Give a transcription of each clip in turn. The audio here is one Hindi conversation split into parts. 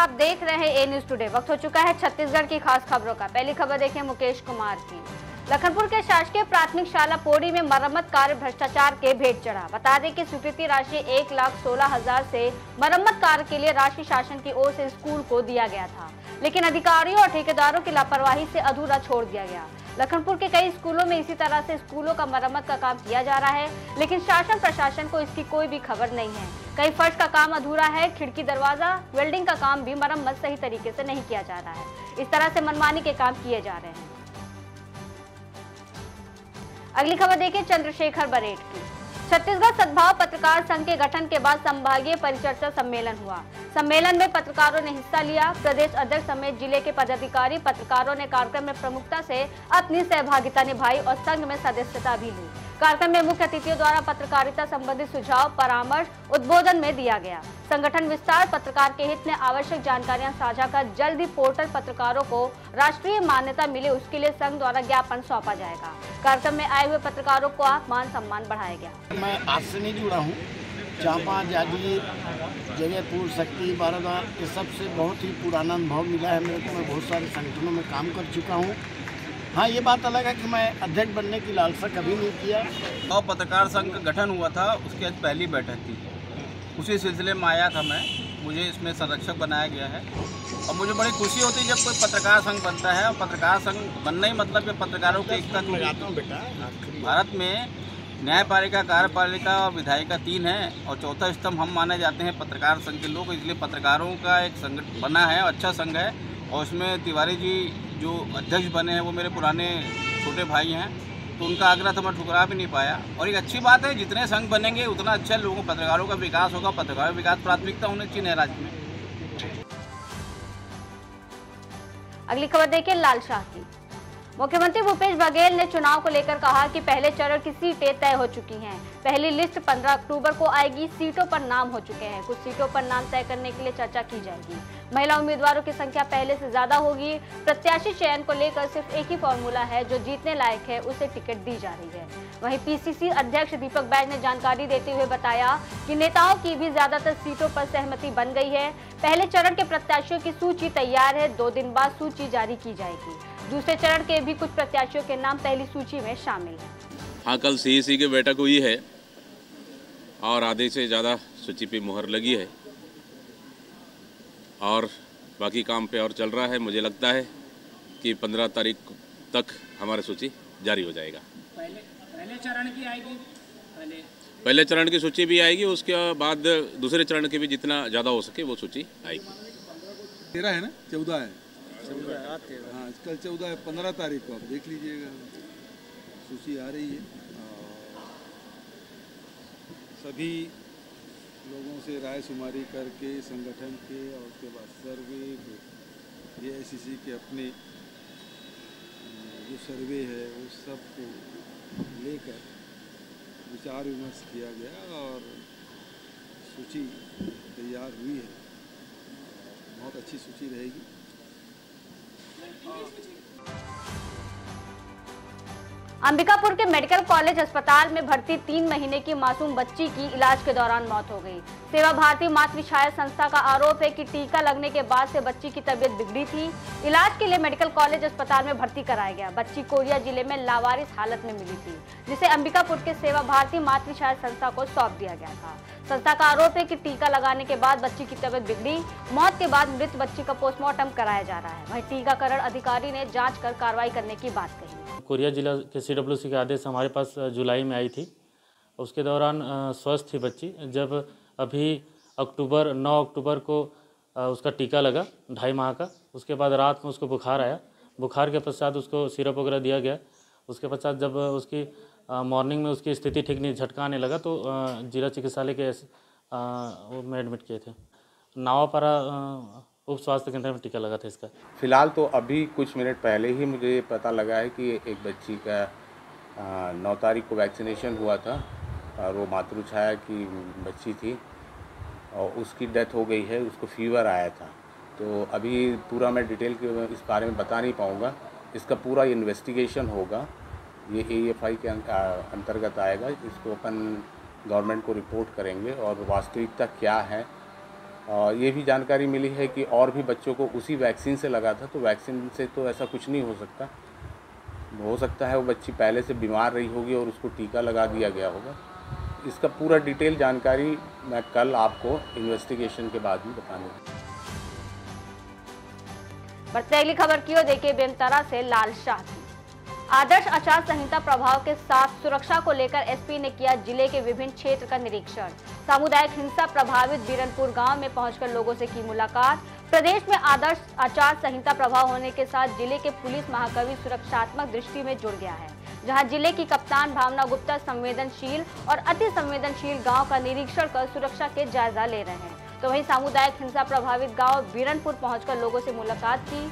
आप देख रहे हैं ए न्यूज टुडे। वक्त हो चुका है छत्तीसगढ़ की खास खबरों का। पहली खबर देखें मुकेश कुमार की। लखनपुर के शासकीय प्राथमिक शाला पोड़ी में मरम्मत कार्य भ्रष्टाचार के भेंट चढ़ा। बता दें कि स्वीकृति राशि 1,16,000 से मरम्मत कार्य के लिए राशि शासन की ओर से स्कूल को दिया गया था, लेकिन अधिकारियों और ठेकेदारों की लापरवाही से अधूरा छोड़ दिया गया। लखनपुर के कई स्कूलों में इसी तरह से स्कूलों का मरम्मत का काम किया जा रहा है, लेकिन शासन प्रशासन को इसकी कोई भी खबर नहीं है। कई फर्श का काम अधूरा है, खिड़की दरवाजा वेल्डिंग का काम भी मरम्मत सही तरीके से नहीं किया जा रहा है। इस तरह से मनमानी के काम किए जा रहे हैं। अगली खबर देखिए चंद्रशेखर बरेट की। छत्तीसगढ़ सद्भाव पत्रकार संघ के गठन के बाद संभागीय परिचर्चा सम्मेलन हुआ। सम्मेलन में पत्रकारों ने हिस्सा लिया। प्रदेश अध्यक्ष समेत जिले के पदाधिकारी पत्रकारों ने कार्यक्रम में प्रमुखता से अपनी सहभागिता निभाई और संघ में सदस्यता भी ली। कार्यक्रम में मुख्य अतिथियों द्वारा पत्रकारिता संबंधी सुझाव, परामर्श, उद्बोधन में दिया गया। संगठन विस्तार, पत्रकार के हित में आवश्यक जानकारियां साझा कर जल्द ही पोर्टल पत्रकारों को राष्ट्रीय मान्यता मिले, उसके लिए संघ द्वारा ज्ञापन सौंपा जाएगा। कार्यक्रम में आए हुए पत्रकारों को मान सम्मान बढ़ाया गया। मैं आज से नहीं जुड़ा हूँ। चांपा, जागीर, जगहपुर, शक्ति, बारदा, ये सबसे बहुत ही पुराना अनुभव मिला है मेरे को। मैं बहुत सारे संगठनों में काम कर चुका हूँ। हाँ, ये बात अलग है कि मैं अध्यक्ष बनने की लालसा कभी नहीं किया। और पत्रकार संघ का गठन हुआ था, उसकी आज पहली बैठक थी। उसी सिलसिले में आया था मैं। मुझे इसमें संरक्षक बनाया गया है और मुझे बड़ी खुशी होती है जब कोई पत्रकार संघ बनता है। और पत्रकार संघ बनना ही मतलब कि पत्रकारों की एकता लगाता हूँ। बेटा, भारत में न्यायपालिका, कार्यपालिका और विधायिका 3 है और चौथा स्तंभ हम माने जाते हैं पत्रकार संघ के लोग। इसलिए पत्रकारों का एक संगठन बना है, अच्छा संघ है। और उसमें तिवारी जी जो अध्यक्ष बने हैं वो मेरे पुराने छोटे भाई हैं, तो उनका आग्रह तो मैं ठुकरा भी नहीं पाया। और एक अच्छी बात है, जितने संघ बनेंगे उतना अच्छा लोगों पत्रकारों का विकास होगा। पत्रकारों का विकास प्राथमिकता होनी चाहिए राज्य में। अगली खबर देखिए लाल शाह की। मुख्यमंत्री भूपेश बघेल ने चुनाव को लेकर कहा कि पहले चरण की सीटें तय हो चुकी हैं। पहली लिस्ट 15 अक्टूबर को आएगी। सीटों पर नाम हो चुके हैं। कुछ सीटों पर नाम तय करने के लिए चर्चा की जाएगी। महिला उम्मीदवारों की संख्या पहले से ज्यादा होगी। प्रत्याशी चयन को लेकर सिर्फ एक ही फॉर्मूला है, जो जीतने लायक है उसे टिकट दी जा रही है। वहीं पीसीसी अध्यक्ष दीपक बैज ने जानकारी देते हुए बताया कि नेताओं की भी ज्यादातर सीटों पर सहमति बन गई है। पहले चरण के प्रत्याशियों की सूची तैयार है। 2 दिन बाद सूची जारी की जाएगी। दूसरे चरण के भी कुछ प्रत्याशियों के नाम पहली सूची में शामिल हैं। हाँ, कल सीईसी की बैठक हुई है और आधे से ज़्यादा सूची पे मुहर लगी है और बाकी काम पे और चल रहा है। मुझे लगता है कि 15 तारीख तक हमारी सूची जारी हो जाएगा। पहले चरण की आएगी, पहले चरण की सूची भी आएगी, उसके बाद दूसरे चरण की भी जितना ज़्यादा हो सके वो सूची आएगी। 13 है ना, 14 है। हाँ, कल 14 है, 15 तारीख को आप देख लीजिएगा, सूची आ रही है। सभी लोगों से राय शुमारी करके संगठन के और उसके बाद सर्वे, एआईसीसी के अपने जो सर्वे है वो सब को लेकर विचार विमर्श किया गया और सूची तैयार हुई है। बहुत अच्छी सूची रहेगी। अंबिकापुर के मेडिकल कॉलेज अस्पताल में भर्ती 3 महीने की मासूम बच्ची की इलाज के दौरान मौत हो गई। सेवा भारती मातृ छाया संस्था का आरोप है कि टीका लगने के बाद से बच्ची की तबीयत बिगड़ी थी। इलाज के लिए मेडिकल कॉलेज अस्पताल में भर्ती कराया गया। बच्ची कोरिया जिले में लावारिस हालत में मिली थी, जिसे अंबिकापुर के सेवा भारती मातृ छाया संस्था को सौंप दिया गया था। संस्था का आरोप है कि टीका लगाने के बाद बच्ची की तबीयत बिगड़ी। मौत के बाद मृत बच्ची का पोस्टमार्टम कराया जा रहा है। वहीं टीकाकरण अधिकारी ने जांच कर कार्रवाई करने की बात कही। कोरिया जिला के सीडब्ल्यूसी के आदेश हमारे पास जुलाई में आई थी। उसके दौरान स्वस्थ थी बच्ची। जब अभी 9 अक्टूबर को उसका टीका लगा 2.5 माह का। उसके बाद रात में उसको बुखार आया। बुखार के पश्चात उसको सिरप वगैरह दिया गया। उसके पश्चात जब उसकी मॉर्निंग में उसकी स्थिति ठीक नहीं, झटका आने लगा, तो जिला चिकित्सालय के में एडमिट किए थे। नावापारा उप स्वास्थ्य केंद्र में टीका लगा था इसका। फिलहाल तो अभी कुछ मिनट पहले ही मुझे पता लगा है कि एक बच्ची का 9 तारीख को वैक्सीनेशन हुआ था और वो मातृ छाया की बच्ची थी और उसकी डेथ हो गई है। उसको फीवर आया था। तो अभी पूरा मैं डिटेल के इस बारे में बता नहीं पाऊँगा। इसका पूरा इन्वेस्टिगेशन होगा। ये AFI के अंतर्गत आएगा। इसको अपन गवर्नमेंट को रिपोर्ट करेंगे और वास्तविकता क्या है ये भी जानकारी मिली है कि और भी बच्चों को उसी वैक्सीन से लगा था, तो वैक्सीन से तो ऐसा कुछ नहीं हो सकता है वो बच्ची पहले से बीमार रही होगी और उसको टीका लगा दिया गया होगा। इसका पूरा डिटेल जानकारी मैं कल आपको इन्वेस्टिगेशन के बाद में बताऊंगा। बढ़ते अगली खबर की ओर देखिए बेमतरा से लाल शाह। आदर्श आचार संहिता प्रभाव के साथ सुरक्षा को लेकर एसपी ने किया जिले के विभिन्न क्षेत्र का निरीक्षण। सामुदायिक हिंसा प्रभावित बीरनपुर गांव में पहुंचकर लोगों से की मुलाकात। प्रदेश में आदर्श आचार संहिता प्रभाव होने के साथ जिले के पुलिस महाकवि सुरक्षात्मक दृष्टि में जुड़ गया है, जहां जिले की कप्तान भावना गुप्ता संवेदनशील और अति संवेदनशील गांव का निरीक्षण कर सुरक्षा के जायजा ले रहे हैं, तो वहीं सामुदायिक हिंसा प्रभावित गांव बीरनपुर पहुंचकर लोगों से मुलाकात की,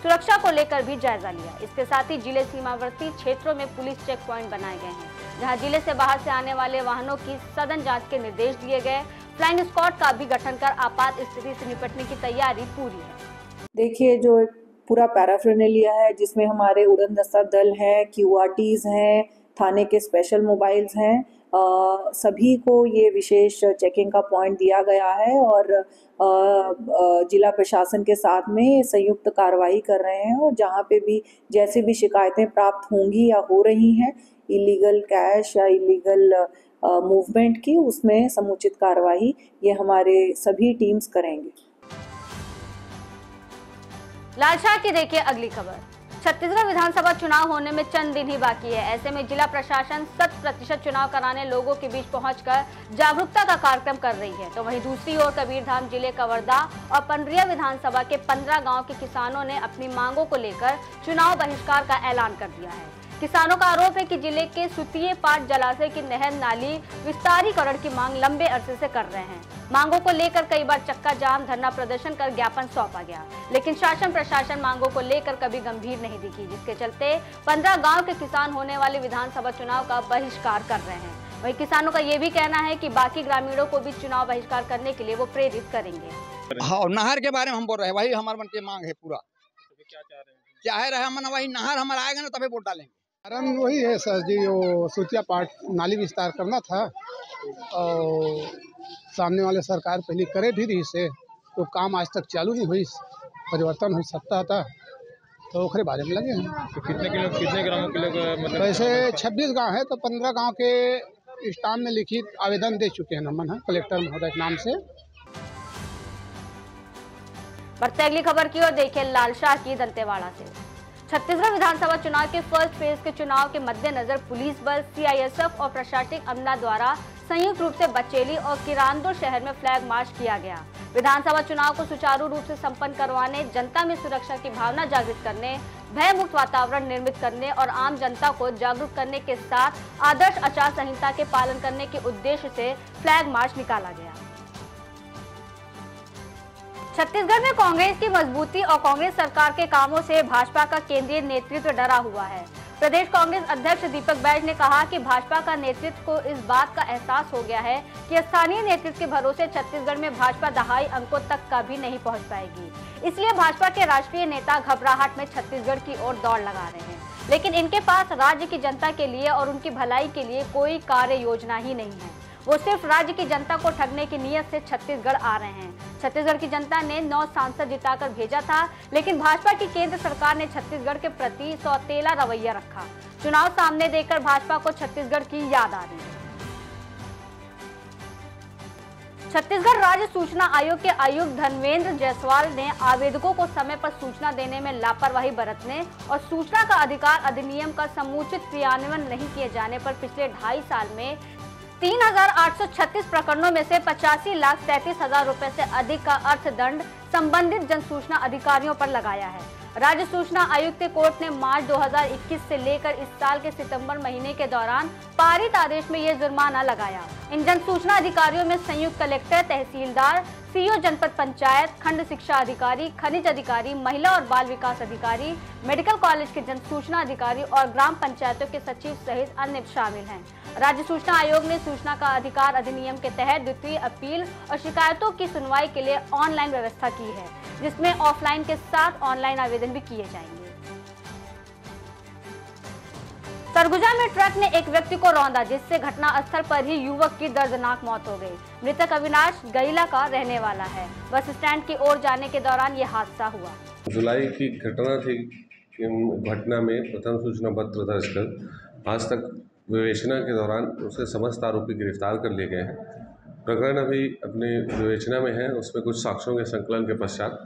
सुरक्षा को लेकर भी जायजा लिया। इसके साथ ही जिले सीमावर्ती क्षेत्रों में पुलिस चेक पॉइंट बनाए गए हैं, जहां जिले से बाहर से आने वाले वाहनों की सघन जांच के निर्देश दिए गए। फ्लाइंग स्क्वाड का भी गठन कर आपात स्थिति से निपटने की तैयारी पूरी है। देखिए जो पूरा पैराफर्नेलिया है, जिसमें हमारे उड़न दस्ता दल है, QRTs हैं, थाने के स्पेशल मोबाइल्स हैं, सभी को ये विशेष चेकिंग का पॉइंट दिया गया है और जिला प्रशासन के साथ में संयुक्त कार्रवाई कर रहे हैं। और जहाँ पे भी जैसे भी शिकायतें प्राप्त होंगी या हो रही हैं इलीगल कैश या इलीगल मूवमेंट की, उसमें समुचित कार्रवाई ये हमारे सभी टीम्स करेंगे। लाल शाह की देखिए अगली खबर। छत्तीसगढ़ विधानसभा चुनाव होने में चंद दिन ही बाकी है। ऐसे में जिला प्रशासन 100% चुनाव कराने लोगों के बीच पहुंचकर जागरूकता का कार्यक्रम कर रही है, तो वहीं दूसरी ओर कबीरधाम जिले कवर्धा और पंडरिया विधानसभा के 15 गांव के किसानों ने अपनी मांगों को लेकर चुनाव बहिष्कार का ऐलान कर दिया है। किसानों का आरोप है कि जिले के सुतिये पाट जलाशय की नहर नाली विस्तारीकरण की मांग लंबे अरसे से कर रहे हैं। मांगों को लेकर कई बार चक्का जाम, धरना प्रदर्शन कर ज्ञापन सौंपा गया, लेकिन शासन प्रशासन मांगों को लेकर कभी गंभीर नहीं दिखी, जिसके चलते 15 गांव के किसान होने वाले विधानसभा चुनाव का बहिष्कार कर रहे हैं। वहीं किसानों का ये भी कहना है कि बाकी ग्रामीणों को भी चुनाव बहिष्कार करने के लिए वो प्रेरित करेंगे। हाँ, नहर के बारे में हम बोल रहे हैं, वही हमारे मन की मांग है। पूरा क्या रहे हम वही नहर हमारा आएगा ना तभी वोट डालेंगे। कारण वही है सर जी, वो सुतिया पाट नाली विस्तार करना था और सामने वाले सरकार पहले करे भी रही से, तो काम आज तक चालू नहीं हुई, परिवर्तन हुई सत्ता था तो ओखरे बारे में लगे हैं। तो कितने ग्रामों के लोग मतलब वैसे 26 गांव है, तो 15 गांव के स्टाम में लिखित आवेदन दे चुके हैं नमन है कलेक्टर महोदय के नाम से। बढ़ते अगली खबर की ओर देखिए लाल शाह की दंतेवाड़ा से। छत्तीसगढ़ विधानसभा चुनाव के फर्स्ट फेज के चुनाव के मद्देनजर पुलिस बल, CISF और प्रशासनिक अमला द्वारा संयुक्त रूप से बचेली और किरांदुल शहर में फ्लैग मार्च किया गया। विधानसभा चुनाव को सुचारू रूप से संपन्न करवाने, जनता में सुरक्षा की भावना जागृत करने, भय मुक्त वातावरण निर्मित करने और आम जनता को जागरूक करने के साथ आदर्श आचार संहिता के पालन करने के उद्देश्य से फ्लैग मार्च निकाला गया। छत्तीसगढ़ में कांग्रेस की मजबूती और कांग्रेस सरकार के कामों से भाजपा का केंद्रीय नेतृत्व डरा हुआ है। प्रदेश कांग्रेस अध्यक्ष दीपक बैज ने कहा कि भाजपा का नेतृत्व को इस बात का एहसास हो गया है कि स्थानीय नेतृत्व के भरोसे छत्तीसगढ़ में भाजपा दहाई अंकों तक का भी नहीं पहुंच पाएगी। इसलिए भाजपा के राष्ट्रीय नेता घबराहट में छत्तीसगढ़ की ओर दौड़ लगा रहे हैं, लेकिन इनके पास राज्य की जनता के लिए और उनकी भलाई के लिए कोई कार्य योजना ही नहीं है। वो सिर्फ राज्य की जनता को ठगने की नीयत से छत्तीसगढ़ आ रहे हैं। छत्तीसगढ़ की जनता ने 9 सांसद जिताकर भेजा था, लेकिन भाजपा की केंद्र सरकार ने छत्तीसगढ़ के प्रति सौतेला रवैया रखा। चुनाव सामने देखकर भाजपा को छत्तीसगढ़ की याद आ रही है। छत्तीसगढ़ राज्य सूचना आयोग के आयुक्त धनवेंद्र जायसवाल ने आवेदकों को समय पर सूचना देने में लापरवाही बरतने और सूचना का अधिकार अधिनियम का समुचित क्रियान्वयन नहीं किए जाने पर पिछले 2.5 साल में 3,836 प्रकरणों में से 85,37,000 रुपए से अधिक का अर्थदंड संबंधित जनसूचना अधिकारियों पर लगाया है। राज्य सूचना आयुक्त कोर्ट ने मार्च 2021 से लेकर इस साल के सितंबर महीने के दौरान पारित आदेश में ये जुर्माना लगाया। इन जनसूचना अधिकारियों में संयुक्त कलेक्टर, तहसीलदार, CO जनपद पंचायत, खंड शिक्षा अधिकारी, खनिज अधिकारी, महिला और बाल विकास अधिकारी, मेडिकल कॉलेज के जनसूचना अधिकारी और ग्राम पंचायतों के सचिव सहित अन्य शामिल हैं। राज्य सूचना आयोग ने सूचना का अधिकार अधिनियम के तहत द्वितीय अपील और शिकायतों की सुनवाई के लिए ऑनलाइन व्यवस्था की है, जिसमें ऑफलाइन के साथ ऑनलाइन आवेदन भी किए जाएंगे। सरगुजा में ट्रक ने एक व्यक्ति को रौंदा, जिससे घटनास्थल पर ही युवक की दर्दनाक मौत हो गई। मृतक अविनाश गईला का रहने वाला है। बस स्टैंड की ओर जाने के दौरान ये हादसा हुआ। जुलाई की घटना थी कि घटना में प्रथम सूचना पत्र दर्ज कर आज तक विवेचना के दौरान उसे समस्त आरोपी गिरफ्तार कर लिए गए हैं। प्रकरण अभी अपने विवेचना में है, उसमें कुछ साक्ष्यों के संकलन के पश्चात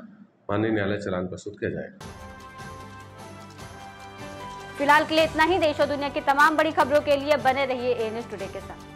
माननीय न्यायालय चालान प्रस्तुत किया जाएगा। फिलहाल के लिए इतना ही। देश और दुनिया की तमाम बड़ी खबरों के लिए बने रहिए ए न्यूज़ टुडे के साथ।